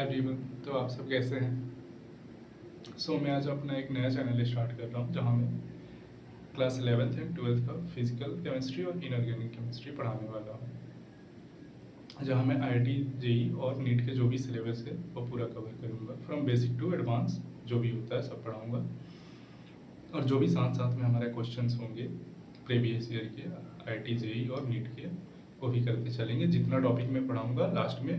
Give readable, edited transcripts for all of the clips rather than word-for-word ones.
Hi everyone. तो आप सब कैसे हैं? मैं आज अपना एक नया चैनल स्टार्ट कर रहा हूँ जहाँ मैं क्लास 11th एंड 12th का फिजिकल केमिस्ट्री और इनऑर्गेनिक केमिस्ट्री पढ़ाने वाला हूँ, जहाँ मैं आईआईटी जेई और नीट के जो भी सिलेबस है वो पूरा कवर करूँगा, फ्रॉम बेसिक टू एडवांस जो भी होता है सब पढ़ाऊँगा। और जो भी साथ साथ में हमारे क्वेश्चंस होंगे प्रीवियस ईयर के आईआईटी जेई और नीट के, वो भी करते चलेंगे। जितना टॉपिक मैं पढ़ाऊँगा लास्ट में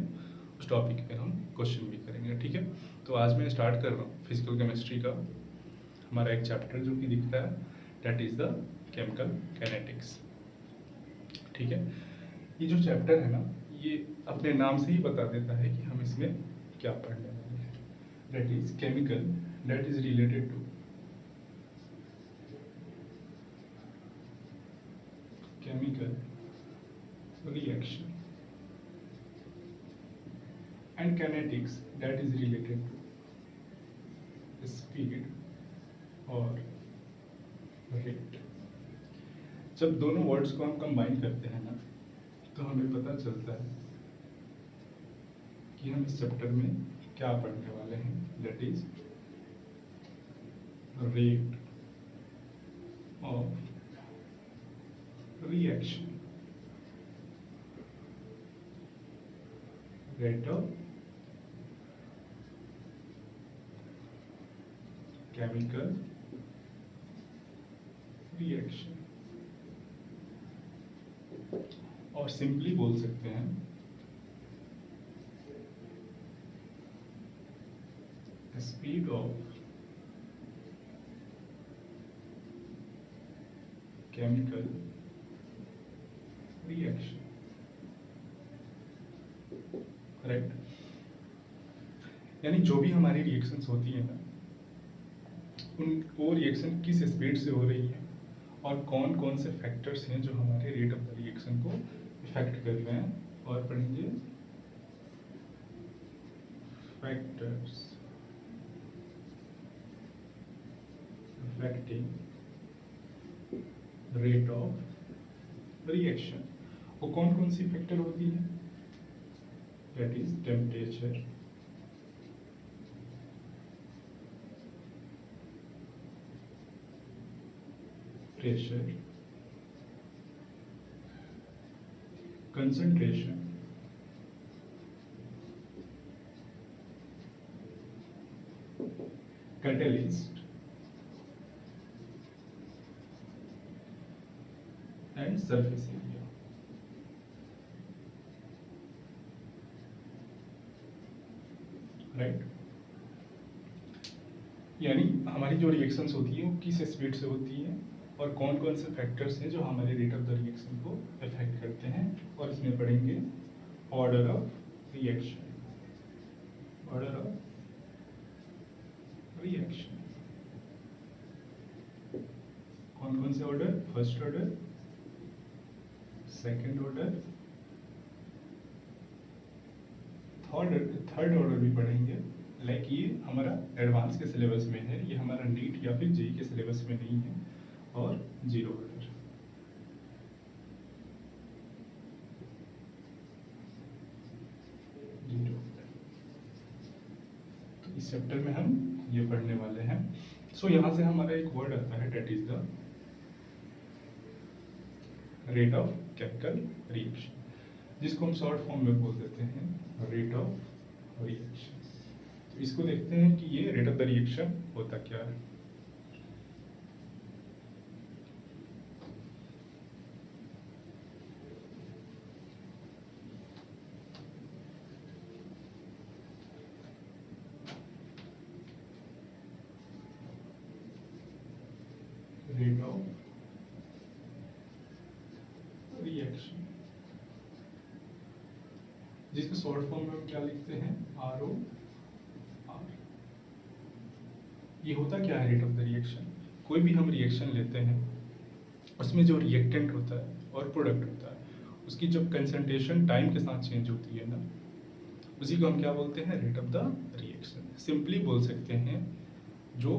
उस टॉपिक पे हम क्वेश्चन भी करेंगे, ठीक है। तो आज मैं स्टार्ट कर रहा हूँ फिजिकल केमिस्ट्री का हमारा एक चैप्टर जो कि दिख रहा है, that is the chemical kinetics, ठीक है। ये जो चैप्टर है ना, ये अपने नाम से ही बता देता है कि हम इसमें क्या पढ़ने वाले हैं। That is chemical that is related to chemical reaction and kinetics that is related to speed और rate। जब दोनों वर्ड्स को हम कंबाइन करते हैं ना, तो हमें पता चलता है कि हम इस चैप्टर में क्या पढ़ने वाले हैं। That is rate of reaction, rate of chemical reaction, और सिंपली बोल सकते हैं speed of chemical reaction, correct. यानी जो भी हमारी रिएक्शंस होती है ना, उन वो रिएक्शन किस स्पीड से हो रही है और कौन कौन से फैक्टर्स हैं जो हमारे रेट ऑफ द रिएक्शन को इफेक्ट कर रहे हैं, और पढ़ेंगे factors affecting rate of reaction. वो कौन कौन सी फैक्टर होती है? That is temperature, pressure, concentration, catalyst and surface area. Right. यानी हमारी जो रिएक्शंस होती है वो किस स्पीड से होती है और कौन कौन से फैक्टर्स हैं जो हमारे रेट ऑफ द रिएक्शन को इफेक्ट करते हैं, और इसमें पढ़ेंगे order of reaction, order of reaction. कौन कौन से order? First order, second order, third order भी पढ़ेंगे। लाइक ये हमारा एडवांस के सिलेबस में है, ये हमारा नीट या फिर जेई के सिलेबस में नहीं है। और जीरो ऑर्डर। जीरो ऑर्डर, तो इस चैप्टर में हम ये पढ़ने वाले हैं। यहाँ से हमारा एक वर्ड आता है, that is the rate of chemical reaction, जिसको हम शॉर्ट फॉर्म में बोल देते हैं रेट ऑफ रिएक्शन। तो इसको देखते हैं कि ये रेट ऑफ द रिएक्शन होता क्या है। रेट ऑफ रिएक्शन, जिसको शॉर्ट फॉर्म में हम क्या लिखते हैं? RO R। ये होता क्या है रेट ऑफ द रिएक्शन? कोई भी हम रिएक्शन लेते हैं, उसमें जो रिएक्टेंट होता है और प्रोडक्ट होता है, उसकी जब कंसंट्रेशन टाइम के साथ चेंज होती है ना, उसी को हम क्या बोलते हैं? Rate of the reaction. Simply बोल सकते हैं जो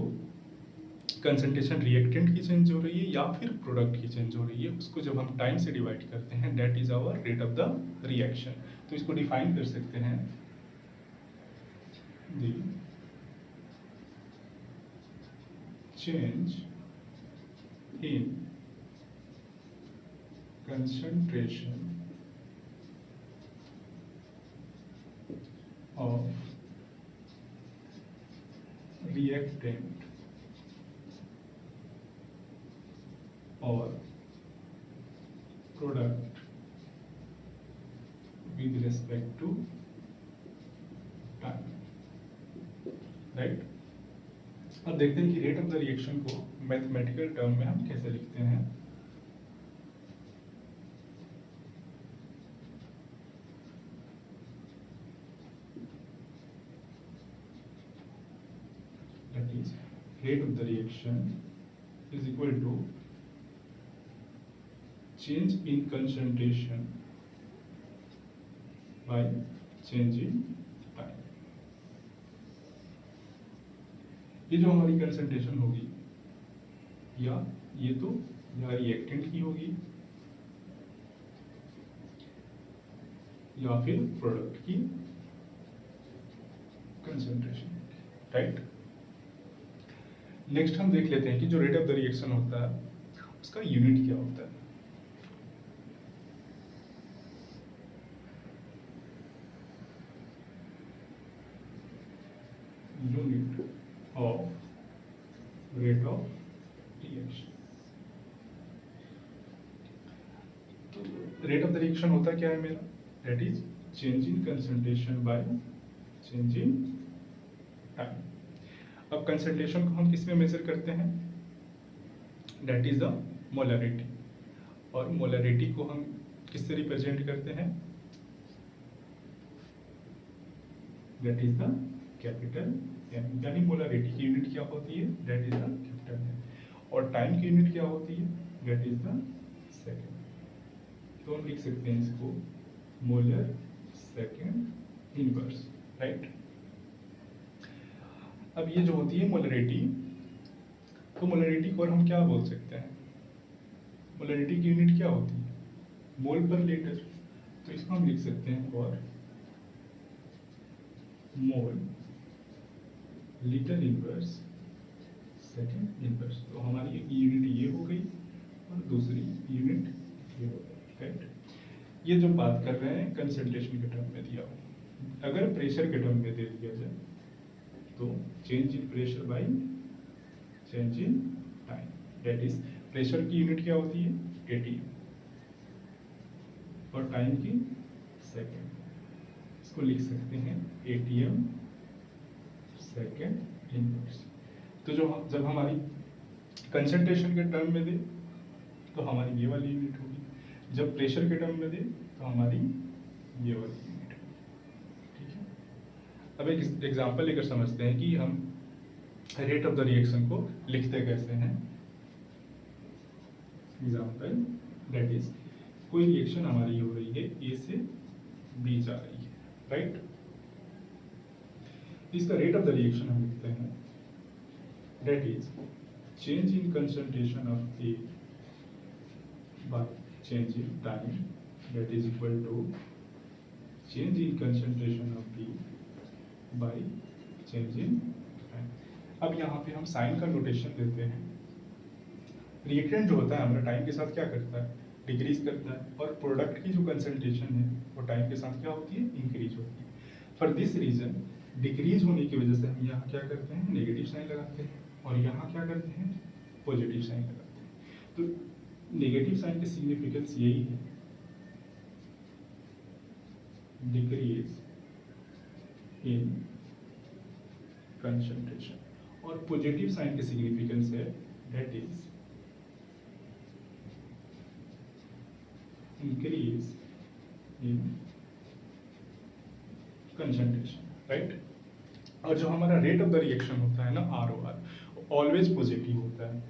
कंसंट्रेशन रिएक्टेंट की चेंज हो रही है या फिर प्रोडक्ट की चेंज हो रही है, उसको जब हम टाइम से डिवाइड करते हैं, that is hour rate of the reaction. तो इसको डिफाइन कर सकते हैं the change in concentration of reactant or product with respect to time, right. अब देखते हैं कि रेट ऑफ द रिएक्शन को मैथमेटिकल टर्म में हम कैसे लिखते हैं। That is, rate of the reaction is equal to change in concentration by change in time। ये जो हमारी कंसंट्रेशन होगी या ये तो या रिएक्टेंट की होगी या फिर प्रोडक्ट की कंसंट्रेशन, राइट। नेक्स्ट हम देख लेते हैं कि जो रेट ऑफ द रिएक्शन होता है उसका यूनिट क्या होता है। Unit of rate of reaction, तो रेट ऑफ द रिएक्शन होता क्या है मेरा, that is change in concentration by change in time. अब कंसंट्रेशन को हम किस में मेजर करते हैं, दैट इज द मोलरिटी, और मोलरिटी को हम किससे रिप्रेजेंट करते हैं, that is the capital M, यानी मोलरिटी की यूनिट क्या होती है, that is the capital M, और टाइम की यूनिट क्या होती है, दैट इज द सेकेंड। तो हम लिख सकते हैं इसको मोलर सेकेंड इनवर्स, राइट। अब ये जो होती है मोलरिटी, तो मोलरिटी को और हम क्या बोल सकते हैं, मोलरिटी की यूनिट क्या होती है, मोल पर लीटर, तो इसको हम लिख सकते हैं और मोल लीटर इनवर्स सेकेंड इनवर्स। तो हमारी एक यूनिट ये हो गई और दूसरी यूनिट ये हो गई, राइट। ये जो बात कर रहे हैं कंसंट्रेशन के टर्म में दिया हो, अगर प्रेशर के टर्म में दे दिया जाए तो change in pressure by change in time, that is pressure की यूनिट क्या होती है, एटीएम, और टाइम की सेकेंड। इसको लिख सकते हैं एटीएम सेकेंड इनवर्स। तो जो जब हमारी कंसंट्रेशन के टर्म में दे तो हमारी ये वाली यूनिट होगी, जब प्रेशर के टर्म में दे तो हमारी ये वाली यूनिट होगी, ठीक है। अब एक एग्जांपल लेकर समझते हैं कि हम रेट ऑफ द रिएक्शन को लिखते कैसे हैं। एग्जांपल दैट इज, कोई रिएक्शन हमारी हो रही है, ए से बी जा रही है, राइट। इसका रेट ऑफ द रिएक्शन हम लिखते हैं, that is change in concentration of A by change in time, that is equal to change in concentration of B by change in time. अब यहाँ पे हम साइन का नोटेशन देते हैं। रिएक्टेंट जो होता है हमारा टाइम के साथ क्या करता है, डिक्रीज करता है, और प्रोडक्ट की जो कंसंट्रेशन है वो टाइम के साथ क्या होती है, इंक्रीज होती है। फॉर दिस रीजन डिक्रीज होने की वजह से हम यहाँ क्या करते हैं, नेगेटिव साइन लगाते हैं, और यहाँ क्या करते हैं, पॉजिटिव साइन लगाते हैं। तो नेगेटिव साइन की सिग्निफिकेंस यही है, डिक्रीज इन कंसंट्रेशन, और पॉजिटिव साइन की सिग्निफिकेंस है that is increase in concentration, right. और जो हमारा रेट ऑफ द रिएक्शन होता है ना, ROR, ऑलवेज पॉजिटिव होता है।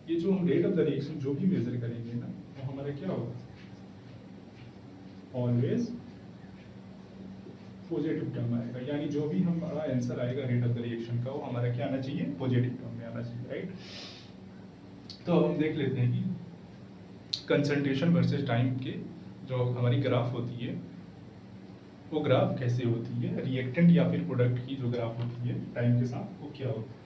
ये जो हम रेट ऑफ द रिएक्शन जो भी मेजर करेंगे ना, वो हमारा क्या होगा, ऑलवेज पॉजिटिव टर्म आएगा, यानी जो भी हमारा आंसर आएगा रेट ऑफ द रिएक्शन का, वो हमारा क्या आना चाहिए, पॉजिटिव टर्म में आना चाहिए, राइट। तो अब हम देख लेते हैं कि कंसंट्रेशन वर्सेस टाइम के जो हमारी ग्राफ होती है वो ग्राफ कैसे होती है, रिएक्टेंट या फिर प्रोडक्ट की जो ग्राफ होती है टाइम के साथ वो क्या होती है।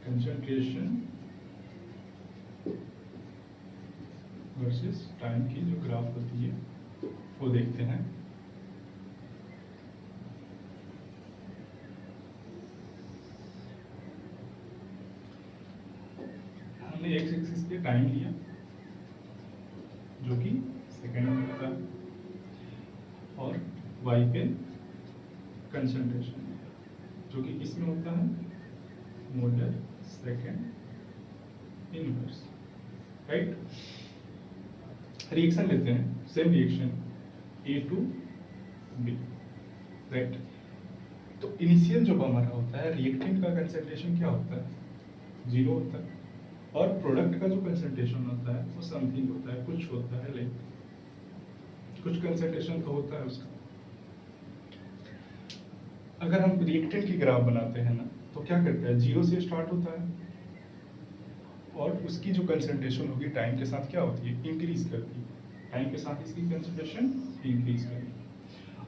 कंसंट्रेशन वर्सेस टाइम की जो ग्राफ होती है वो देखते हैं। हमने एक्स एक्सिस पे टाइम लिया जो कि सेकंड में होता है और वाई पे कंसंट्रेशन जो कि किस में होता है, molar second inverse, right. Reaction लेते हैं, same reaction A to B, right. तो इनिशियल जो हमारा होता है रिएक्टेंट का कंसंट्रेशन क्या होता है, 0 होता है, और प्रोडक्ट का जो कंसंट्रेशन होता है वो समथिंग होता है, कुछ होता है, लाइक कुछ कंसंट्रेशन तो होता है उसका। अगर हम रिएक्टेंट की ग्राफ बनाते हैं ना तो क्या करते हैं, 0 से स्टार्ट होता है और उसकी जो कंसंट्रेशन होगी टाइम के साथ क्या होती है, इंक्रीज करती है, टाइम के साथ इसकी कंसंट्रेशन इंक्रीज करती है।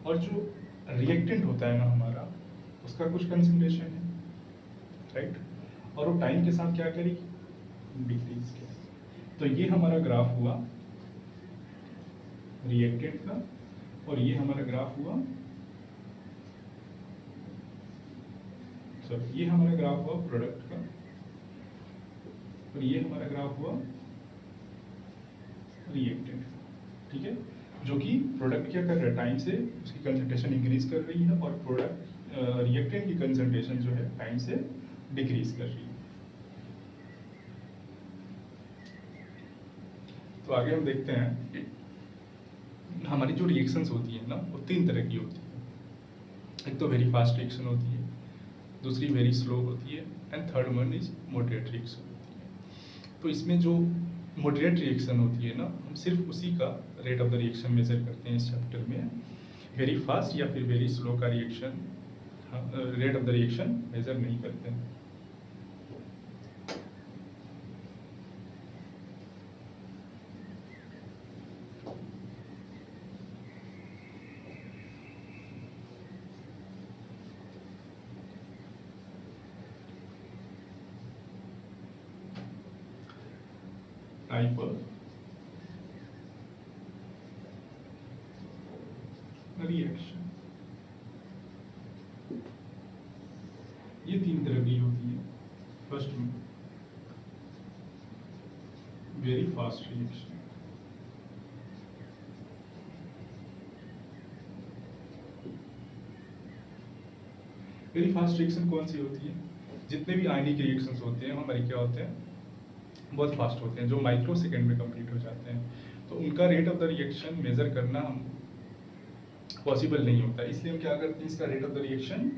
और जो रिएक्टेंट होता है ना हमारा, उसका कुछ कंसंट्रेशन है, राइट, और वो टाइम के साथ क्या करेगी, डिक्रीज करेगी। तो ये हमारा ग्राफ हुआ रिएक्टेंट का और ये हमारा ग्राफ हुआ, सॉरी ये हमारा ग्राफ हुआ प्रोडक्ट का और ये हमारा ग्राफ हुआ रिएक्टेंट, ठीक है। जो कि प्रोडक्ट क्या कर रहा है, टाइम से उसकी कंसंट्रेशन इंक्रीज कर रही है और प्रोडक्ट रिएक्टेंट की कंसंट्रेशन जो है टाइम से डिक्रीज कर रही है। तो आगे हम देखते हैं हमारी जो रिएक्शंस होती है ना वो 3 तरह की होती है। एक तो वेरी फास्ट रिएक्शन होती है, दूसरी वेरी स्लो होती है and third one is moderate reaction होती है। तो इसमें जो मॉडरेट रिएक्शन होती है ना, हम सिर्फ उसी का rate of the reaction measure करते हैं इस चैप्टर में। वेरी फास्ट या फिर वेरी स्लो का reaction rate of the reaction measure नहीं करते हैं। टाइप ऑफ रिएक्शन, ये 3 तरह की होती है। फर्स्ट में very fast reaction, very fast reaction कौन सी होती है, जितने भी आयनिक रिएक्शंस होते हैं हमारे क्या होते हैं, बहुत फास्ट होते हैं, जो माइक्रो सेकेंड में कंप्लीट हो जाते हैं। तो उनका rate of the reaction measure करना हम पॉसिबल नहीं होता, इसलिए हम क्या करते हैं, इसका rate of the reaction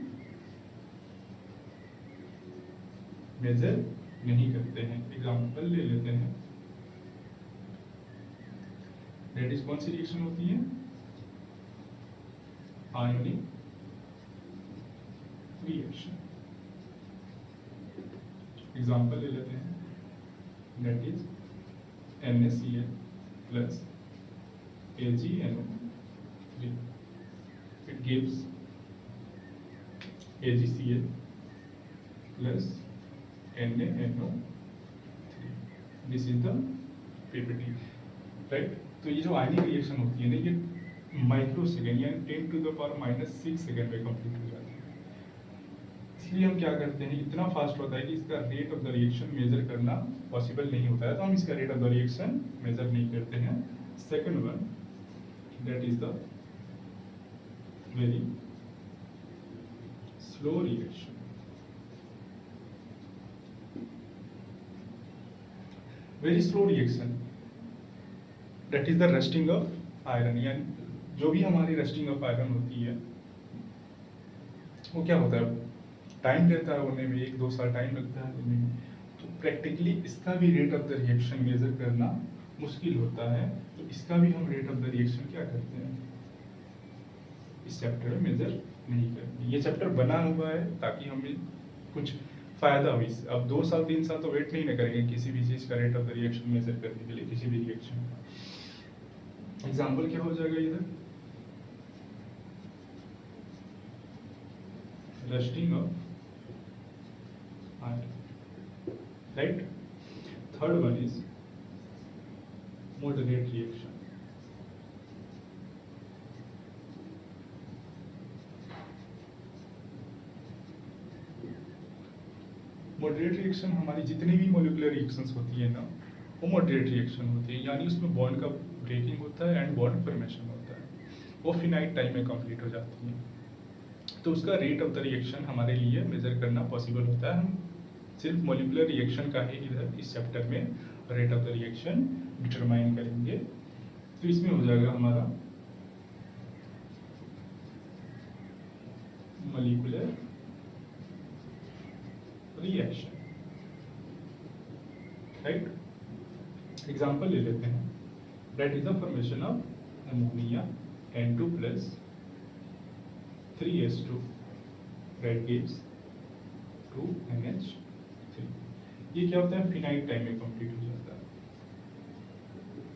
measure नहीं करते हैं। एग्जांपल ले लेते हैं, दैट इज कौन सी रिएक्शन होती है, आयनिक रिएक्शन। एग्जांपल ले लेते हैं, that is NaCl plus AgNO3. It gives AgCl plus NaNO3. This is the PPT, right? तो ये जो आयनिक रिएक्शन होती है ना, ये माइक्रो सेकेंड यानी 10 to the power -6 सेकेंड में कंप्लीट हो जाती है। इसलिए हम क्या करते हैं, इतना फास्ट होता है कि इसका rate of the reaction measure करना पॉसिबल नहीं होता है, तो हम इसका rate of the reaction measure नहीं करते हैं। Second one, that is the very slow reaction. Very slow reaction that is the rusting of iron, यानी जो भी हमारी रस्टिंग ऑफ आयरन होती है वो क्या होता है, टाइम लेता है होने में, 1-2 साल टाइम लगता है होने में। तो प्रैक्टिकली इसका भी rate of the reaction measure करना मुश्किल होता है, तो इसका भी हम रेट ऑफ द रिएक्शन क्या करते हैं, इस चैप्टर में मेजर नहीं करेंगे। ये चैप्टर बना हुआ है ताकि हमें कुछ फायदा हो इससे। अब 2 साल 3 साल तो वेट नहीं ना करेंगे किसी भी चीज़ का rate of the reaction measure करने के लिए, किसी भी रिएक्शन का। एग्जाम्पल क्या हो जाएगा इधर, rusting of iron, right. Third one is moderate reaction. Moderate reaction हमारी जितनी भी मॉलिक्यूलर रिएक्शंस होती है ना, वो मॉडरेट रिएक्शन होती है, यानी उसमें बॉन्ड का ब्रेकिंग होता है एंड बॉन्ड फॉर्मेशन होता है, वो फिनाइट टाइम में कंप्लीट हो जाती है। तो उसका रेट ऑफ द रिएक्शन हमारे लिए मेजर करना पॉसिबल होता है। हम सिर्फ मॉलिक्यूलर रिएक्शन का ही इधर इस चैप्टर में rate of the reaction determine करेंगे। तो इसमें हो जाएगा हमारा मॉलिक्यूलर रिएक्शन, राइट। एग्जांपल ले लेते हैं, that is the formation of ammonia N2 plus 3H2 that gives 2NH3। ये क्या होता है, फिनाइट टाइम में कंप्लीट हो जाता है।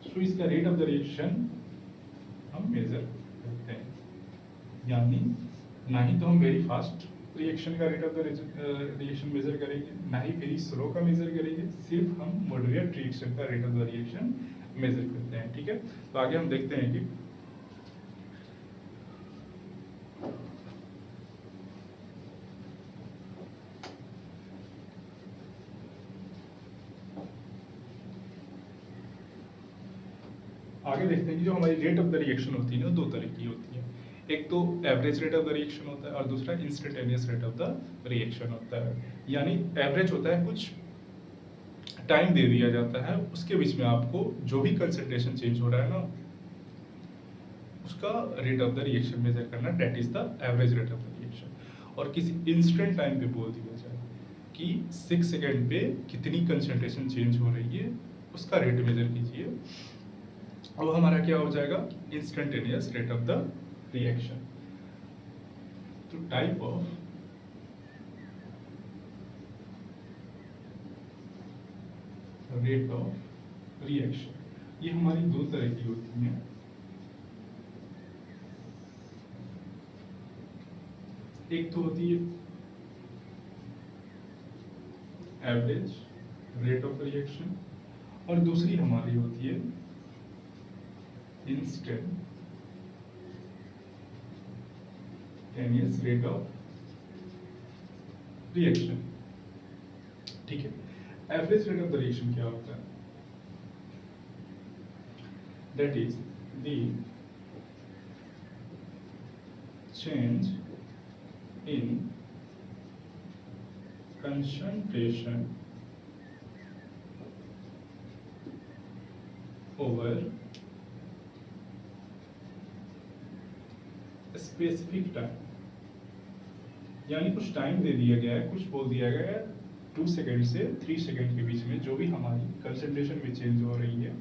सो इसका रेट ऑफ द रिएक्शन हम मेजर करते हैं, यानी ना ही तो हम वेरी फास्ट रिएक्शन का rate of the reaction measure करेंगे, ना ही वेरी स्लो का मेजर करेंगे, सिर्फ हम मॉडरेट रिएक्शन का rate of the reaction measure करते हैं, ठीक है। तो आगे हम देखते हैं कि आगे देखते हैं कि जो हमारी रेट ऑफ द रिएक्शन होती है ना, दो तरह की होती है। एक तो average rate of the reaction होता है और दूसरा instantaneous rate of the reaction होता है। यानी एवरेज होता है कुछ टाइम दे दिया जाता है, उसके बीच में आपको जो भी कंसंट्रेशन चेंज हो रहा है ना, उसका rate of the reaction measure करना, that is the average rate of the reaction. और किसी इंस्टेंट टाइम पे बोल दिया जाए कि 6 सेकेंड पे कितनी कंसंट्रेशन चेंज हो रही है, उसका रेट मेजर कीजिए। अब हमारा क्या हो जाएगा, instantaneous rate of the reaction. तो type of rate of reaction, ये हमारी दो तरह की होती हैं। एक तो होती है एवरेज रेट ऑफ रिएक्शन और दूसरी हमारी होती है इंस्टेंटेनियस रेट ऑफ रिएक्शन, ठीक है। Average rate of the reaction क्या होता है, that is the change in concentration over specific time. यानी कुछ टाइम दे दिया गया है, कुछ बोल दिया गया है 2 सेकेंड से 3 सेकेंड के बीच में जो भी हमारी कंसंट्रेशन में चेंज हो रही है,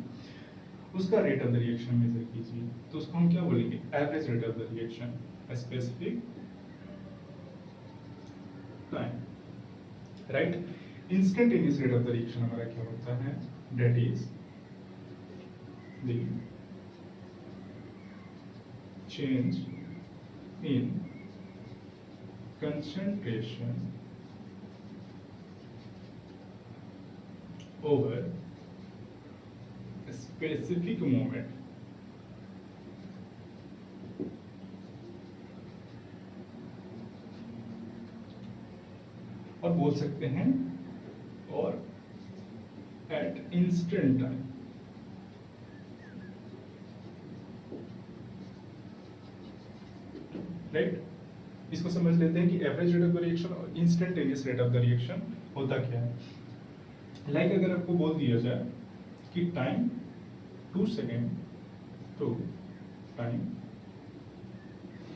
उसका rate of the reaction measure कीजिए। तो उसको हम क्या बोलेंगे, average rate of the reaction, specific time, right. Instantaneous rate of the reaction हमारा क्या होता है, that is the change in concentration over a specific moment, और बोल सकते हैं और एट इंस्टेंट टाइम, राइट। इसको समझ लेते हैं कि average rate of the reaction और instantaneous rate of the reaction होता क्या है। लाइक अगर आपको बोल दिया जाए कि टाइम 2 सेकेंड तो टाइम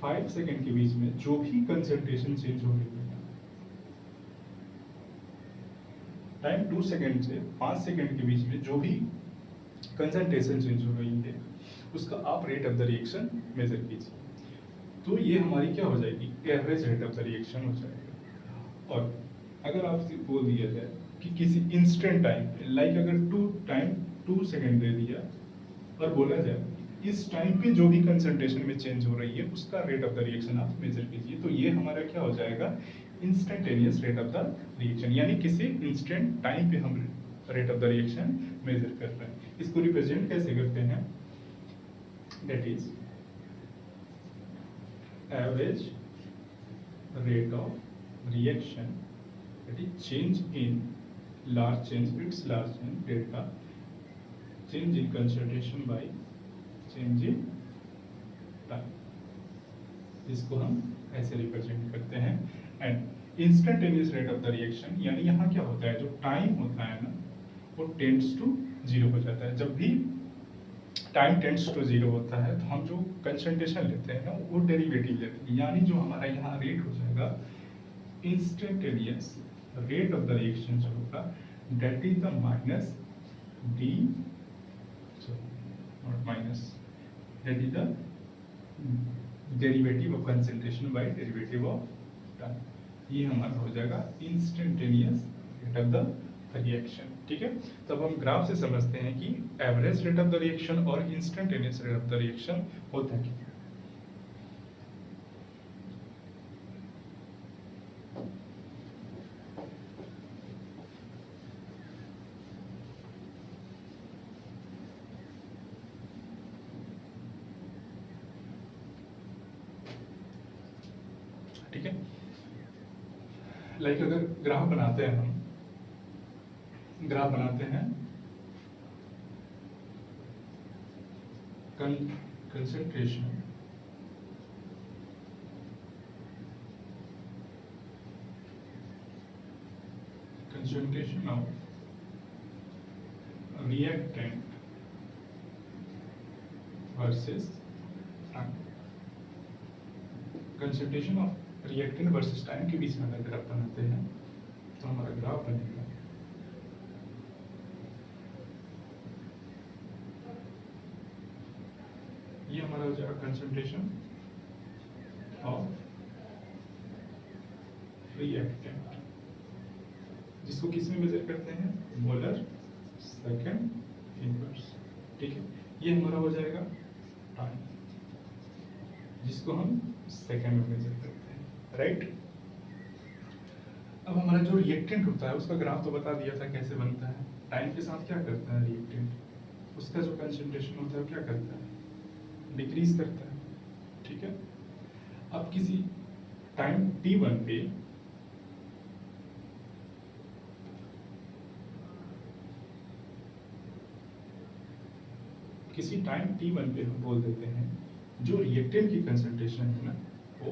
5 सेकेंड के बीच में जो भी कंसंट्रेशन चेंज हो रही है, टाइम 2 सेकेंड से 5 सेकेंड के बीच में जो भी कंसंट्रेशन चेंज हो रही है, उसका आप rate of the reaction measure कीजिए। तो ये हमारी क्या हो जाएगी, average rate of the reaction हो जाएगा। और अगर आपसे बोल दिया जाए कि किसी इंस्टेंट टाइम, लाइक अगर 2 सेकेंड दे दिया और बोला जाए इस टाइम पे जो भी कंसंट्रेशन में चेंज हो रही है उसका रेट ऑफ द रिएक्शन आप मेजर कीजिए, तो ये हमारा क्या हो जाएगा, instantaneous rate of the reaction, यानी किसी इंस्टेंट टाइम पे हम rate of the reaction measure कर रहे हैं। इसको रिप्रेजेंट कैसे करते हैं, that is average rate of reaction, that is change in large change delta, change in concentration by change in time, इसको हम ऐसे रिप्रेजेंट करते हैं। And instantaneous rate of the reaction, यानी यहाँ क्या होता है, जो टाइम होता है ना वो टेंड्स टू जीरो हो जाता है। जब भी टाइम टेंड्स टू जीरो होता है तो हम जो कंसंट्रेशन लेते हैं ना वो डेरिवेटिव लेते हैं, यानी जो हमारा यहाँ रेट हो जाएगा instantaneous rate of the reaction जो होगा that is the minus d, not minus, that is the derivative of concentration by derivative of time, ये हमारा हो जाएगा instantaneous rate of the reaction. ठीक है, तब हम ग्राफ से समझते हैं कि average rate of the reaction और instantaneous rate of the reaction होता है। ठीक है, लाइक अगर ग्राफ बनाते हैं, हम ग्राफ बनाते हैं concentration of reactant versus time, concentration of reactant versus time के बीच में अगर ग्राफ बनाते हैं तो हमारा ग्राफ बनेगा ये हमारा हो जाएगा कंसंट्रेशन ऑफ रिएक्टेंट, जिसको किस में मेजर करते हैं, मोलर सेकंड इनवर्स। ठीक है, ये हमारा हो जाएगा टाइम, जिसको हम सेकंड में मेजर करते हैं, राइट। अब हमारा जो रिएक्टेंट होता है उसका ग्राफ तो बता दिया था कैसे बनता है। टाइम के साथ क्या करता है रिएक्टेंट, उसका जो कंसंट्रेशन होता है वो क्या करता है, डिक्रीज करता है। ठीक है, अब किसी टाइम t1 पे हम बोल देते हैं जो रिएक्टेंट की कंसंट्रेशन है ना वो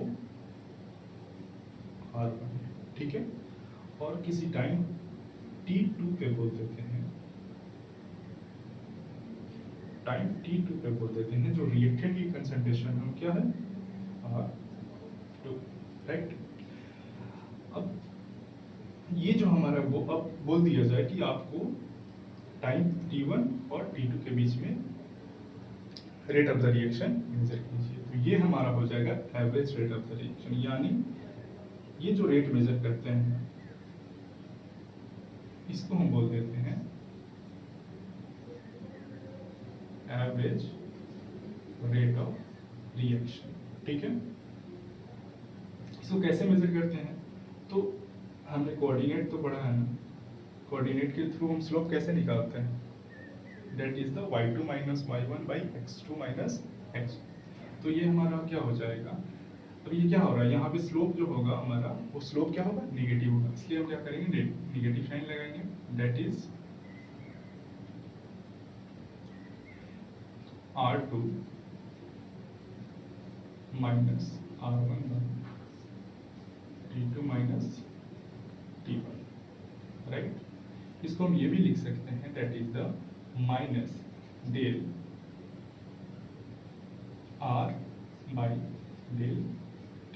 R1 है। ठीक है, और किसी टाइम t2 पे बोल देते हैं, जो रिएक्टेंट की कंसंट्रेशन हम क्या है R2, राइट। अब ये जो हमारा वो अब बोल दिया जाए कि आपको टाइम t1 और t2 के बीच में rate of the reaction measure कीजिए, तो ये हमारा हो जाएगा average rate of the reaction, यानी ये जो रेट मेजर करते हैं इसको हम बोल देते हैं एवरेज रेट ऑफ रिएक्शन। ठीक है, इसको कैसे मेजर करते हैं, तो हमने कोऑर्डिनेट तो पढ़ा है ना, कोऑर्डिनेट के थ्रू हम स्लोप कैसे निकालते हैं, that is the y2 minus y1 by x2 minus x। तो ये हमारा क्या हो जाएगा, अब ये क्या हो रहा है, यहाँ पे स्लोप जो होगा हमारा वो स्लोप क्या होगा, नेगेटिव होगा, इसलिए हम क्या करेंगे, नेगेटिव साइन लगाएंगे, that is R2 minus R1 by T2 minus T1, right. इसको हम ये भी लिख सकते हैं, that is the minus del R by del T।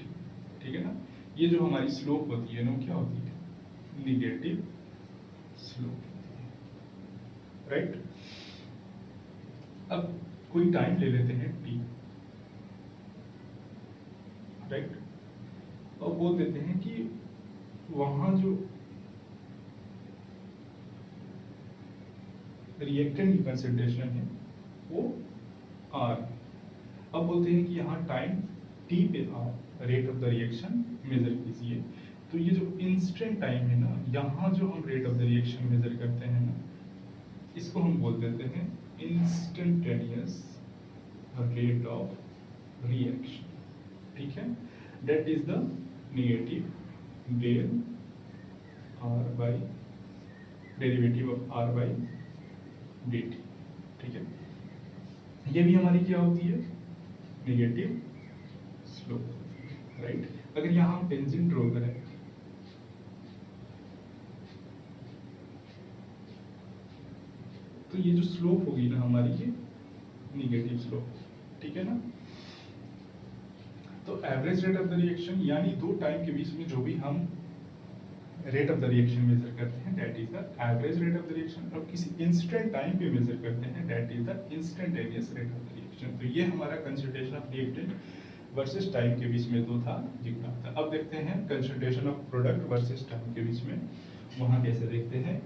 ठीक है ना, ये जो हमारी स्लोप होती है ना वो क्या होती है, निगेटिव स्लोप, राइट। अब कोई टाइम ले लेते हैं t, और बोल देते हैं कि वहां जो रिएक्टेंट की कंसंट्रेशन है वो आर। अब बोलते हैं कि यहाँ टाइम टी पे आप rate of the reaction measure कीजिए। तो ये जो इंस्टेंट टाइम है ना, यहाँ जो हम rate of the reaction measure करते हैं ना, इसको हम बोल देते हैं इंस्टेंटेनियस रेट ऑफ रिएक्शन। ठीक है, that is the negative del R by derivative of R by D T. ठीक है, ये भी हमारी क्या होती है, नेगेटिव स्लोप, राइट। अगर यहाँ हम टेंजेंट ड्रॉ करें तो ये जो स्लोप होगी ना हमारी, ये नेगेटिव स्लोप, ठीक है ना। तो average rate of the reaction यानी दो टाइम के बीच में जो भी हम rate of the reaction measure करते हैं that is the average rate of the reaction. और किसी इंस्टेंट टाइम पे मेजर करते हैं that is the instantaneous rate of the reaction. तो ये हमारा concentration of reactant versus time के बीच में दो था जितना था। अब देखते हैं concentration of product versus time के बीच में, वहां कैसे देखते हैं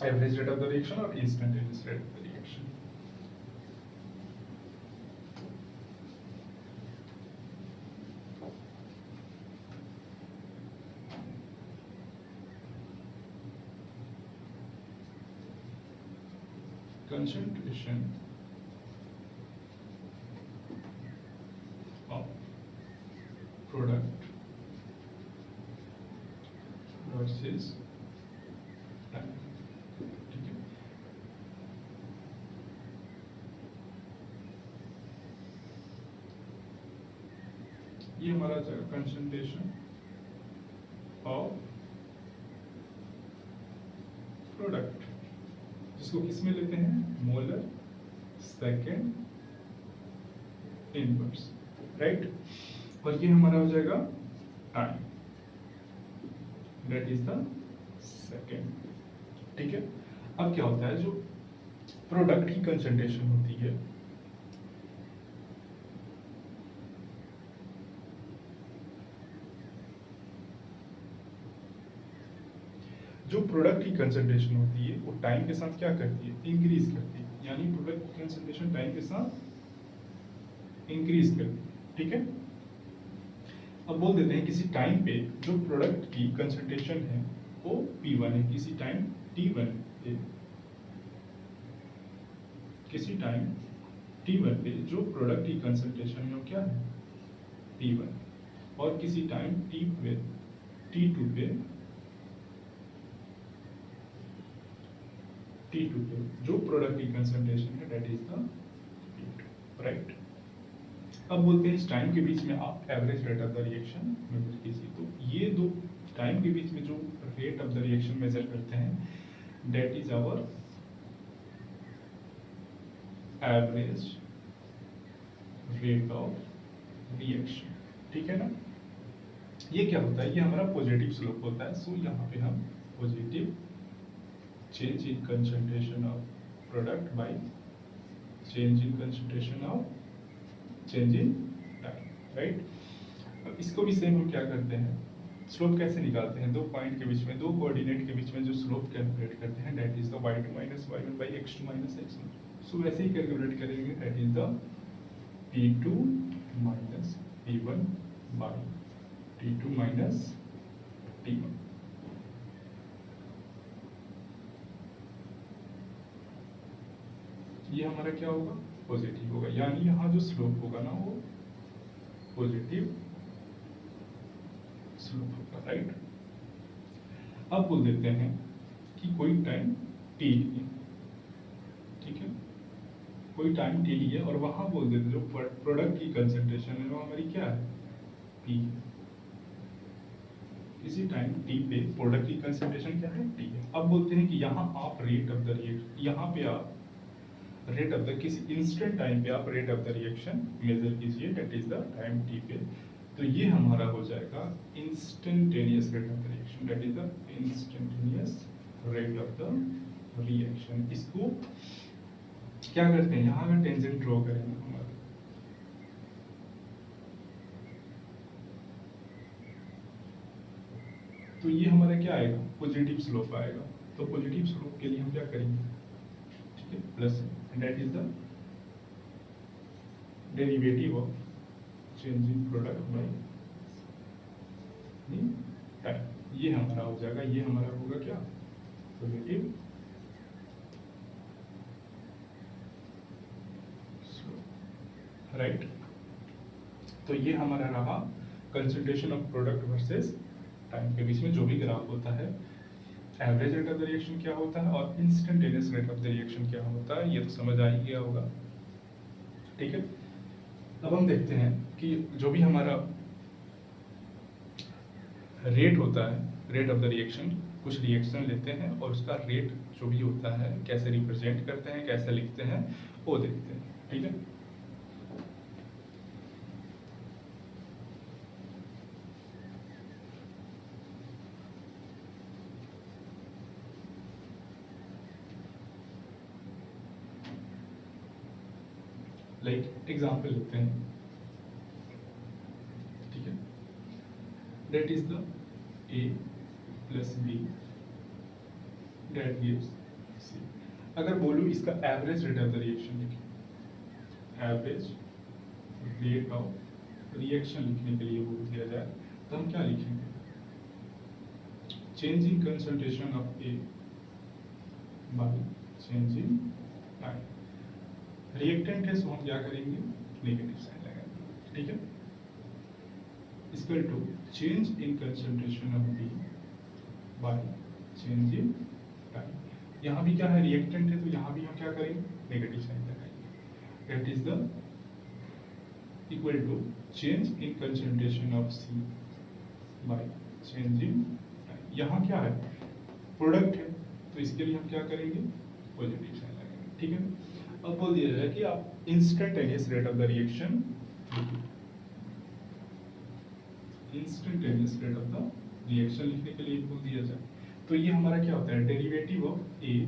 average rate of the reaction और instantaneous rate of the reaction. concentration of product versus time। ठीक है, ये हमारा कंसंट्रेशन ऑफ प्रोडक्ट, जिसको किस में लेते हैं, मोलर सेकेंड इनवर्स, राइट। और ये हमारा हो जाएगा time, that is the second. ठीक है, अब क्या होता है, जो प्रोडक्ट की कंसंट्रेशन होती है जो प्रोडक्ट की कंसंट्रेशन होती है वो टाइम के साथ क्या करती है, इंक्रीज करती है। यानी प्रोडक्ट की कंसंट्रेशन टाइम के साथ इंक्रीज करती है। ठीक है, अब बोल देते हैं किसी टाइम पे जो प्रोडक्ट की कंसंट्रेशन है वो P1 है, किसी टाइम T1 पे, किसी टाइम T1 पे जो प्रोडक्ट की कंसंट्रेशन है वो क्या है, P1। और किसी टाइम T2 पे T2 पे जो प्रोडक्ट की कंसंट्रेशन है that is the P2, right. अब बोलते हैं इस टाइम के बीच में आप average rate of the reaction measure कीजिए। तो ये दो टाइम के बीच में जो rate of the reaction measure करते हैं that is our average rate of reaction. ठीक है ना, ये क्या होता है, ये हमारा पॉजिटिव स्लोप होता है। सो यहाँ पे हम positive change in concentration of product by change in concentration of change in time, right। अब इसको भी सेम हम क्या करते हैं, स्लोप कैसे निकालते हैं, दो पॉइंट के बीच में, दो कोऑर्डिनेट के बीच में जो स्लोप कैलकुलेट करते हैं that is the y2 minus y1 by x2 minus x1। सो वैसे ही कैलकुलेट करेंगे that is the p2 minus p1 by t2 minus t1। ये हमारा क्या होगा, पॉजिटिव होगा। यानी यहाँ जो स्लोप होगा ना वो पॉजिटिव स्लोप होगा, राइट। अब बोल देते हैं कि कोई टाइम टी लिए, ठीक है, कोई टाइम टी लिए और वहां बोल देते जो प्रोडक्ट की कंसंट्रेशन है वो हमारी क्या है, पी। इसी टाइम टी पे प्रोडक्ट की कंसंट्रेशन क्या है, टी है। अब बोलते हैं कि यहाँ आप रेट ऑफ द रिएक्शन, यहाँ पे आप रेट ऑफ द किसी इंस्टेंट टाइम पे आप rate of the reaction measure कीजिए that is the time T पे। तो ये हमारा हो जाएगा instantaneous rate of the reaction, that is the instantaneous rate of the reaction. इसको क्या करते हैं, यहाँ का टेंजेंट ड्रॉ करेंगे हमारा, तो ये हमारा क्या आएगा, पॉजिटिव स्लोप आएगा। तो पॉजिटिव स्लोप के लिए हम क्या करेंगे, ठीक है, plus that is the derivative of change in product by time. ये हमारा हो जाएगा, ये हमारा होगा क्या, पॉजिटिव राइट। तो ये हमारा रहा concentration of product versus time के बीच में जो भी ग्राफ होता है, average rate of the reaction क्या होता है और instantaneous rate of the reaction क्या होता है, ये तो समझ आ ही गया होगा। ठीक है, अब हम देखते हैं कि जो भी हमारा रेट होता है, रेट ऑफ द रिएक्शन, कुछ रिएक्शन लेते हैं और उसका रेट जो भी होता है कैसे रिप्रेजेंट करते हैं, कैसे लिखते हैं, वो देखते हैं। ठीक है, लाइक एग्जाम्पल लेते हैं। ठीक है, that is the A plus B that gives C। अगर बोलूँ इसका average rate of the reaction लिखें, एवरेज रेट ऑफ रिएक्शन लिखने के लिए बोल दिया जाए तो हम क्या लिखेंगे, change in concentration of A bye change in time. Reactant है सो हम क्या करेंगे, नेगेटिव साइन लगाएंगे। ठीक है, equal to change in concentration of B by change in time. यहाँ भी क्या है, रिएक्टेंट है तो यहाँ भी हम क्या करेंगे, नेगेटिव साइन लगाएंगे। That is the equal to change in concentration of C by change in time. यहाँ क्या है, प्रोडक्ट है तो इसके लिए हम क्या करेंगे, पॉजिटिव साइन लगाएंगे। ठीक है, अब बोल दिया जाए कि आप instantaneous rate of the reaction, instantaneous rate of the reaction लिखने के लिए बोल दिया जाए तो ये हमारा क्या होता है, derivative of A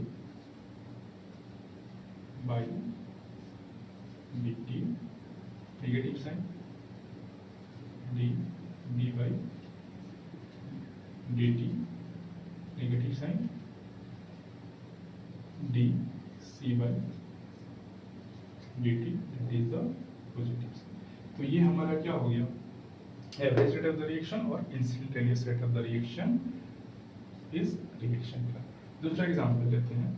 by dt, negative sign, d b by dt, negative sign, d c by dt, that is the positive sign. तो ये हमारा क्या हो गया, average rate of the reaction और instantaneous rate of the reaction इस reaction का। दूसरा एग्जांपल लेते हैं।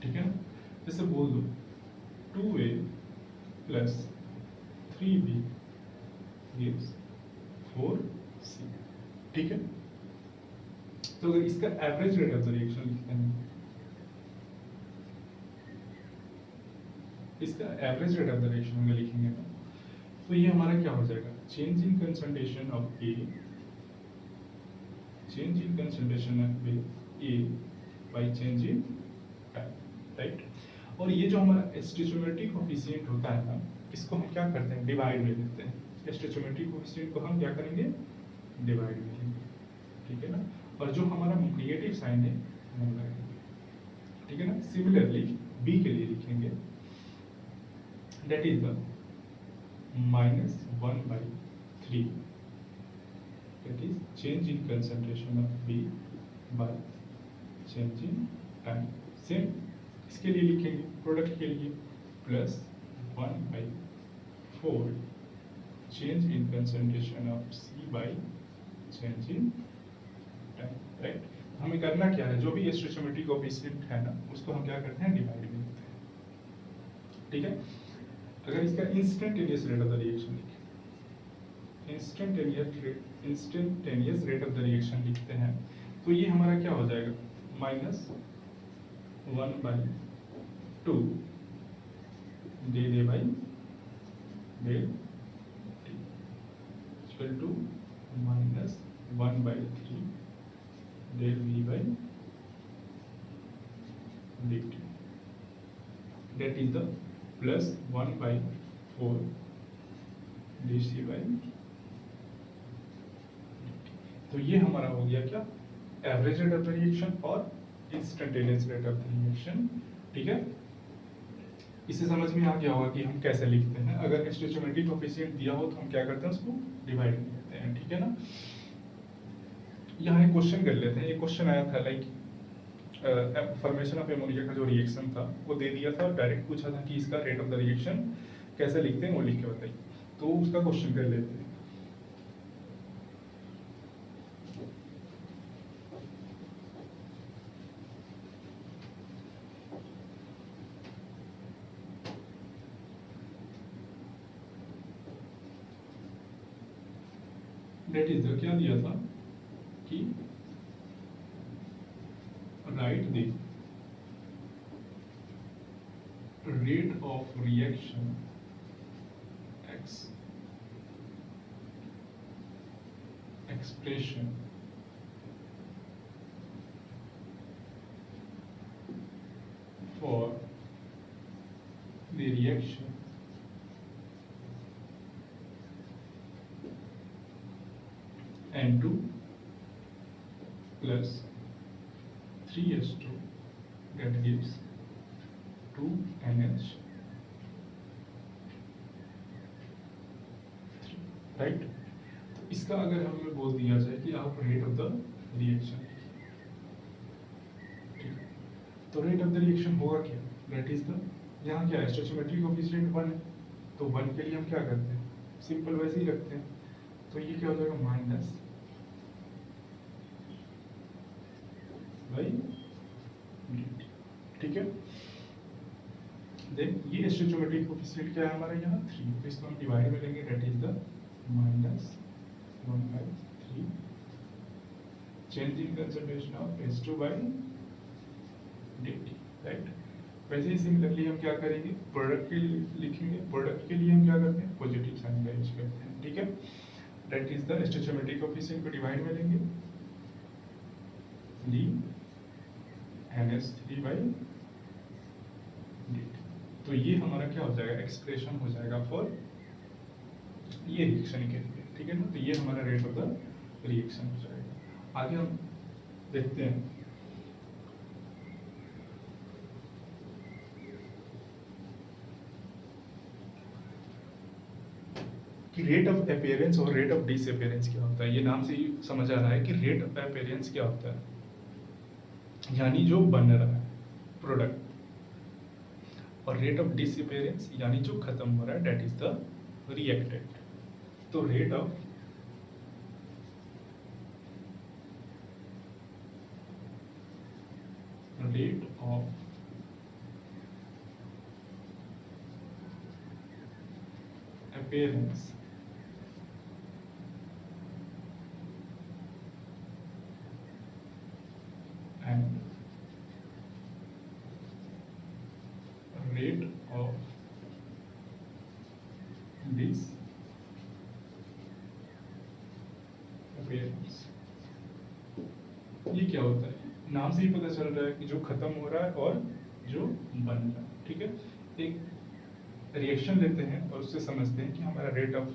ठीक है, जैसे बोल दो 2A plus 3B gives 4C। ठीक है, तो अगर इसका average rate of the reaction लिखते हैं, इसका average rate of the reaction हम लिखेंगे ना, तो ये हमारा क्या हो जाएगा, change in concentration of A, change in concentration of A bye change in time. Right, और ये जो हमारा स्टोइचियोमेट्रिक कोएफिशिएंट होता है ना, इसको हम क्या करते हैं, डिवाइड में लेते हैं। स्टोइचियोमेट्रिक कोएफिशिएंट को हम क्या करेंगे, डिवाइड में लेंगे। ठीक है ना, और जो हमारा नेगेटिव साइन है हम लगाएंगे। ठीक है ना, सिमिलरली B के लिए लिखेंगे, that is the -1/3, that is change in concentration of B by change in time। Same इसके लिए लिखेंगे, प्रोडक्ट के लिए plus 1/4 change in concentration of C by change in time। Right, हमें करना क्या है, जो भी स्टोइचियोमेट्रिक कोएफिशिएंट है ना, उसको हम क्या करते हैं, डिवाइड में लेते हैं। ठीक है, अगर इसका instantaneous rate of the reaction लिखें, instantaneous rate of the reaction लिखते हैं तो ये हमारा क्या हो जाएगा, -1/2 d by del t equal to -1/3 del v by D t, that is the plus 1/4 d c by. तो ये हमारा हो गया क्या, average rate of the reaction और instantaneous rate of the reaction. ठीक है, इससे समझ में आ गया होगा कि हम कैसे लिखते हैं। अगर स्टोइचियोमेट्रिक कोएफिशिएंट दिया हो तो हम क्या करते हैं, उसको डिवाइड कर देते हैं। हैं, ठीक है ना। यहाँ एक क्वेश्चन कर लेते हैं। एक क्वेश्चन आया था लाइक फॉर्मेशन ऑफ एमोनिया का जो रिएक्शन था वो दे दिया था और डायरेक्ट पूछा था कि इसका रेट ऑफ द रिएक्शन कैसे लिखते हैं वो लिख के बताइए। तो उसका क्वेश्चन कर लेते हैं। डेट इज द क्या दिया था कि right the rate of reaction x expression for the reaction N2 plus 3H2 that gives 2NH3, right. तो इसका अगर हमें बोल दिया जाए कि आप रेट ऑफ द रिएक्शन, ठीक है, तो रेट ऑफ द रिएक्शन होगा क्या, दैट इज द, यहाँ क्या है स्टोइचियोमेट्रिक कोएफिशिएंट 1 है, तो 1 के लिए हम क्या करते हैं, सिंपल वैसे ही रखते हैं। तो ये क्या हो जाएगा माइनस बाई, ठीक है। देन ये स्टोइचियोमेट्रिक कोएफिशिएंट क्या है हमारा यहाँ 3, तो इसको हम डिवाइड में लेंगे, that is the minus 1/3 change in concentration of H2 by dt, right. वैसे ही सिमिलरली हम क्या करेंगे, प्रोडक्ट के लिए लिखेंगे, प्रोडक्ट के लिए हम क्या करते हैं पॉजिटिव साइन का यूज करते हैं, ठीक है। दैट इज द स्टोइचियोमेट्रिक कोएफिशिएंट को डिवाइड में लेंगे d NH3 by dt, तो ये हमारा क्या हो जाएगा एक्सप्रेशन हो जाएगा फॉर ये रिएक्शन के लिए, ठीक है ना। तो ये हमारा रेट ऑफ द रिएक्शन हो जाएगा। आगे हम देखते हैं कि रेट ऑफ अपीयरेंस और रेट ऑफ डिसअपीयरेंस क्या होता है। ये नाम से ही समझ आ रहा है कि रेट ऑफ अपीयरेंस क्या होता है, यानी जो बन रहा है प्रोडक्ट, और रेट ऑफ डिसअपीयरेंस यानी जो खत्म हो रहा है, दैट इज द रिएक्टेंट। तो rate of appearance and rate of this appearance, ये क्या होता है, नाम से ही पता चल रहा है कि जो खत्म हो रहा है और जो बन रहा है, ठीक है। एक रिएक्शन लेते हैं और उससे समझते हैं कि हमारा रेट ऑफ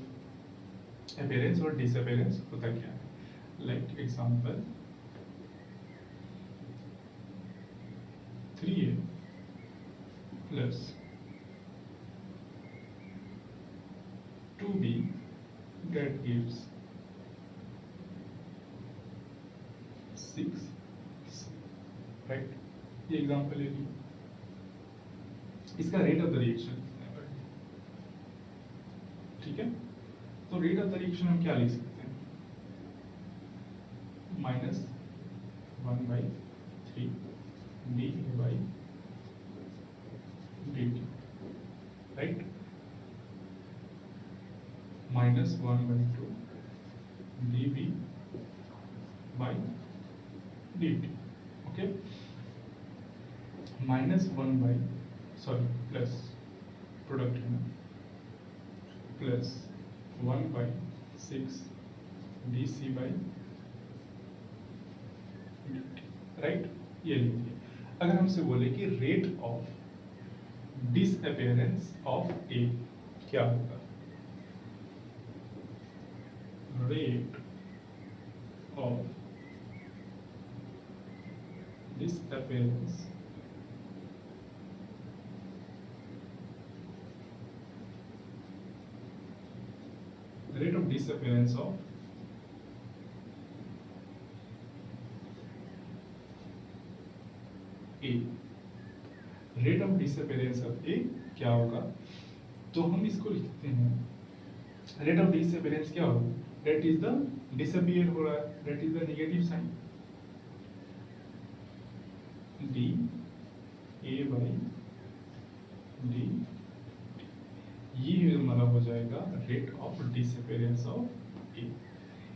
अपीयरेंस और डिसअपीयरेंस होता क्या है। Like example 3A plus 2B that gives 6, right. ये एग्जांपल है, इसका रेट ऑफ द रिएक्शन, ठीक है। तो रेट ऑफ द रिएक्शन हम क्या लिख सकते हैं, -1/3 dA by dt, right. -1/2 dB by dt, okay. Plus product है ना, plus 1/6 dC by dt, right. ये लीजिए, अगर हमसे बोले कि rate of disappearance of a क्या होगा, rate of disappearance of a, rate of disappearance of a क्या होगा, तो हम इसको लिखते हैं रेट ऑफ डिसअपियरेंस क्या होगा, दैट इज द डिसअपियर हो रहा है, that is the negative sign D A by D, ये हमारा हो जाएगा rate of disappearance of A.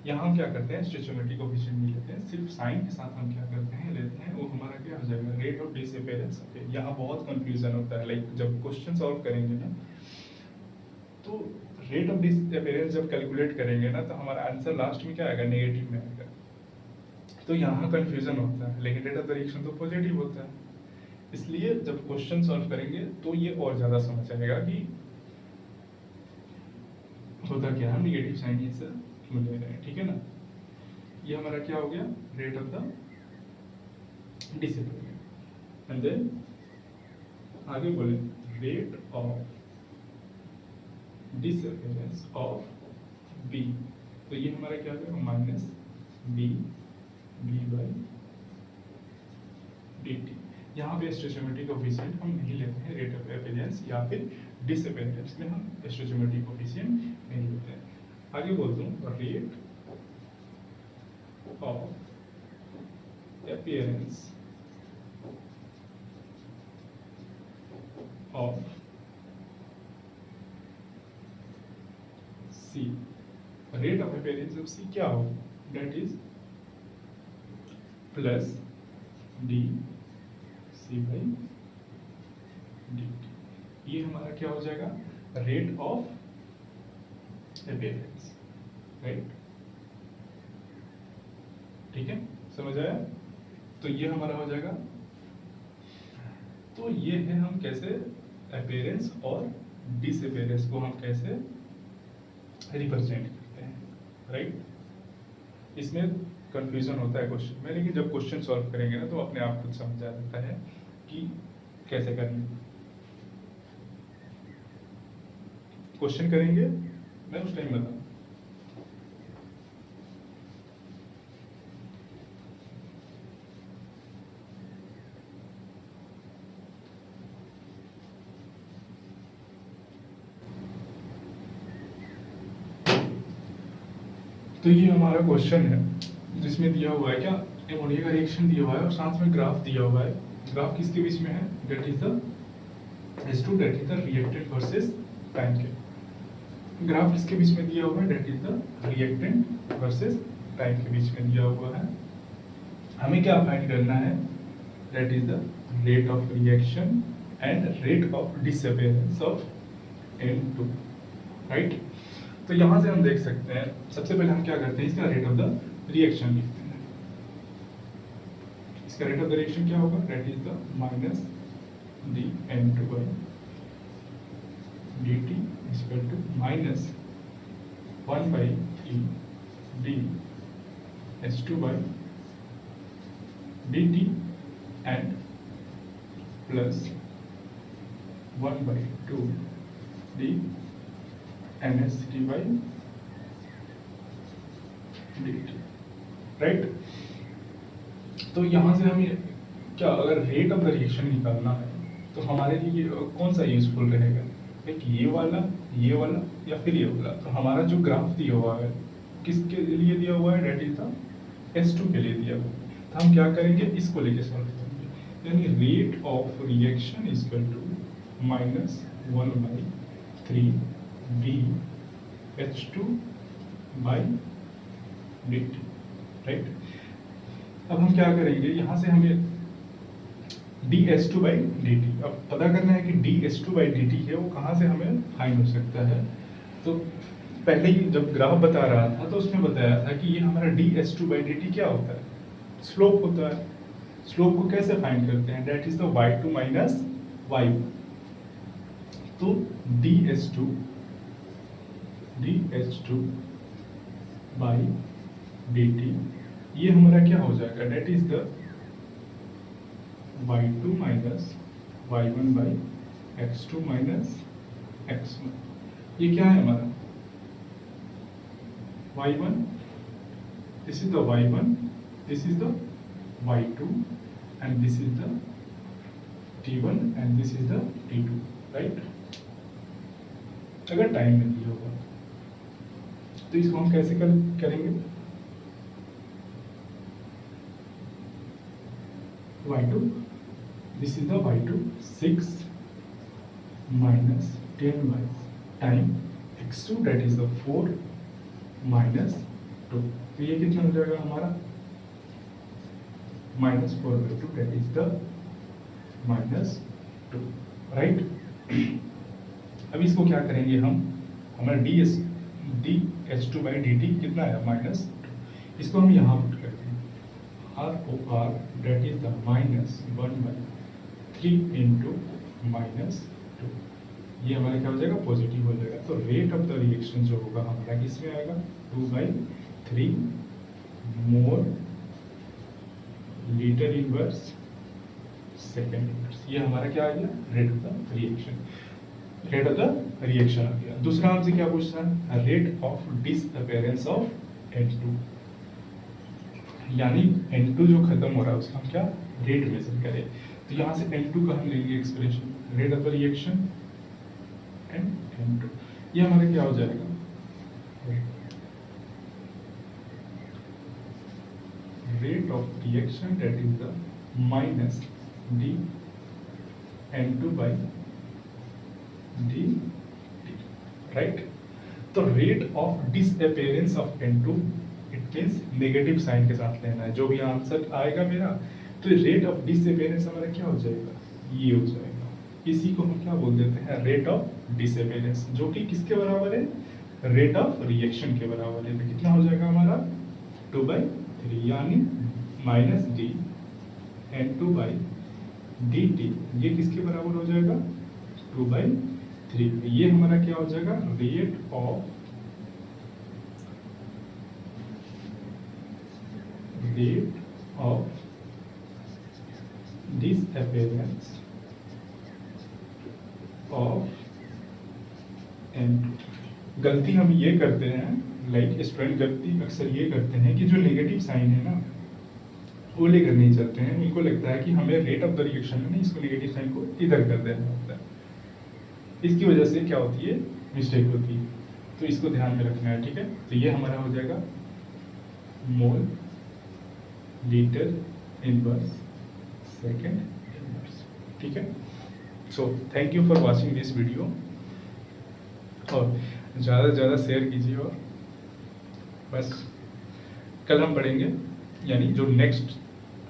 यहाँ हम क्या करते हैं, स्टोइचियोमेट्रिक कोएफिशिएंट नहीं लेते हैं, सिर्फ साइन के साथ हम क्या करते हैं लेते हैं, वो हमारा क्या हो जाएगा rate of disappearance of A. यहाँ बहुत कंफ्यूजन होता है, लाइक जब क्वेश्चन सॉल्व करेंगे ना, तो रेट ऑफ डिसअपियरेंस जब कैलकुलेट करेंगे ना, तो हमारा आंसर लास्ट में क्या आएगा, नेगेटिव में आएगा, तो यहाँ कंफ्यूजन होता है। लेकिन रेट ऑफ द रिएक्शन तो पॉजिटिव होता है, इसलिए जब क्वेश्चन सॉल्व करेंगे तो ये और ज्यादा समझ आएगा कि होता क्या है, नेगेटिव साइन ये सर क्यों ले रहे हैं, ठीक है ना। ये हमारा क्या हो गया, rate of the disappearance. And then आगे बोले rate of disappearance of B, तो ये हमारा क्या हो गया minus B B by D T. यहाँ पे स्टोइचियोमेट्रिक कोएफिशिएंट हम नहीं लेते हैं रेट ऑफ अपीयरेंस या फिर डिसअपियरेंस में, हम स्टोइचियोमेट्रिक कोएफिशिएंट नहीं लेते हैं। आगे बोलता हूँ rate of appearance of c, rate of appearance of c क्या हो, that is plus d c by D, ये हमारा क्या हो जाएगा रेट ऑफ अपीयरेंस, राइट, ठीक है, समझ आया। तो ये हमारा हो जाएगा, तो ये है हम कैसे अपीयरेंस और डिसअपियरेंस को हम कैसे रिप्रेजेंट करते हैं, राइट। इसमें कंफ्यूजन होता है क्वेश्चन में, लेकिन जब क्वेश्चन सॉल्व करेंगे ना, तो अपने आप खुद समझ आ जाता है कि कैसे करना। क्वेश्चन करेंगे मैं उस टाइम बताऊँ। तो ये हमारा क्वेश्चन है जिसमें दिया हुआ है क्या, एमोनिया का रिएक्शन दिया हुआ है और साथ में ग्राफ दिया हुआ है। ग्राफ किसके बीच में है, that is the H2, that is the reactant versus time के। ग्राफ किसके बीच में दिया हुआ है, that is the reactant versus time के बीच में दिया हुआ है। हमें क्या फाइंड करना है, that is the rate of reaction and rate of disappearance of N2, right. तो यहां से हम देख सकते हैं, सबसे पहले हम क्या करते हैं, इसका रेट ऑफ द रिएक्शन लिखते हैं। इसका रेट ऑफ द रिएक्शन क्या होगा, that is the minus D N2 by D T equal to minus 1 by E D H2 by D T and plus 1 by 2 D NH3 by dt, right. तो यहाँ से हमें क्या, अगर rate of the reaction निकालना है तो हमारे लिए कौन सा यूजफुल रहेगा, एक ये वाला या फिर ये वाला। तो हमारा जो ग्राफ दिया हुआ है किसके लिए दिया हुआ है, डेट इज द H2 के लिए दिया हुआ है। तो हम क्या करेंगे, इसको लेके सॉल्व करेंगे, यानी rate of reaction equal to minus 1/3 D H2 by dt, right. अब हम क्या करेंगे, यहाँ से हमें dH2 बाई dt अब पता करना है कि dH2 बाई dt है वो कहाँ से हमें फाइंड हो सकता है। तो पहले ही जब ग्राफ बता रहा था तो उसमें बताया था कि ये हमारा dH2 बाई dt क्या होता है, स्लोप होता है। स्लोप को कैसे फाइंड करते हैं, that is the y2 minus y1। तो dH2 बाई dt ये हमारा क्या हो जाएगा, that is the y2 minus y1 by x2 minus x1। ये क्या है हमारा y1, this is the y1, this is the y2 and this is the T1 and this is the T2, right. अगर टाइम में दिया होगा तो इसको हम कैसे करेंगे, y2, this is the y2 6 minus 10 by time x2 that is the 4 minus 2, तो ये कितना हो जाएगा हमारा minus 4 by 2 that is the minus 2, right. अब इसको क्या करेंगे हम, हमारा dh2 by dt कितना है माइनस 2, इसको हम यहाँ पुट करते हैं r that is the minus 1 by 3 into minus 2, ये हमारा क्या हो जाएगा पॉजिटिव हो जाएगा। तो रेट ऑफ द रिएक्शन जो होगा हमारा किसमें आएगा 2/3 mole litre inverse second inverse, ये हमारा क्या आ गया rate of the reaction, rate of the reaction आ गया। दूसरा हमसे क्या पूछ रहा है, rate of disappearance of N2, यानी N2 जो खत्म हो रहा है उसका हम क्या रेट मेजर करें। तो यहाँ से N2 का हम लेंगे expression, rate of the reaction and N2, ये हमारा क्या हो जाएगा rate of reaction that is the minus d N2 by dt, right. तो rate of disappearance of N2 it means negative sign के साथ लेना है, जो भी आंसर आएगा मेरा, तो रेट ऑफ डिसअपीयरेंस हमारा क्या हो जाएगा ये हो जाएगा, इसी को हम क्या बोल देते हैं रेट ऑफ डिसअपीयरेंस, जो कि किसके बराबर है रेट ऑफ रिएक्शन के बराबर है। तो कितना हो जाएगा हमारा 2/3 यानी minus d N2 by dt, ये किसके बराबर हो जाएगा 2/3, ये हमारा क्या हो जाएगा rate of disappearance of N2। गलती हम ये करते हैं, लाइक स्टूडेंट गलती अक्सर ये करते हैं कि जो नेगेटिव साइन है ना वो लेकर नहीं चलते हैं, उनको लगता है कि हमें रेट ऑफ द रिएक्शन में ना इसको नेगेटिव साइन को इधर कर देना होता है, इसकी वजह से क्या होती है मिस्टेक होती है, तो इसको ध्यान में रखना है, ठीक है। तो ये हमारा हो जाएगा मोल लीटर इनवर्स सेकेंड इनवर्स, ठीक है। So thank you for watching this video, और ज़्यादा से ज़्यादा शेयर कीजिए, और बस कल हम पढ़ेंगे यानी जो नेक्स्ट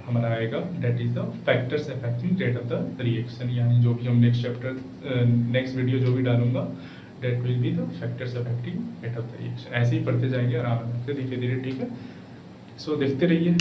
हमारा आएगा that is the factors affecting rate of the reaction, यानी जो भी हम नेक्स्ट चैप्टर नेक्स्ट वीडियो जो भी डालूंगा that will be the factors affecting rate of the reaction. ऐसे ही पढ़ते जाएंगे आराम से धीरे धीरे, ठीक है। सो देखते रहिए।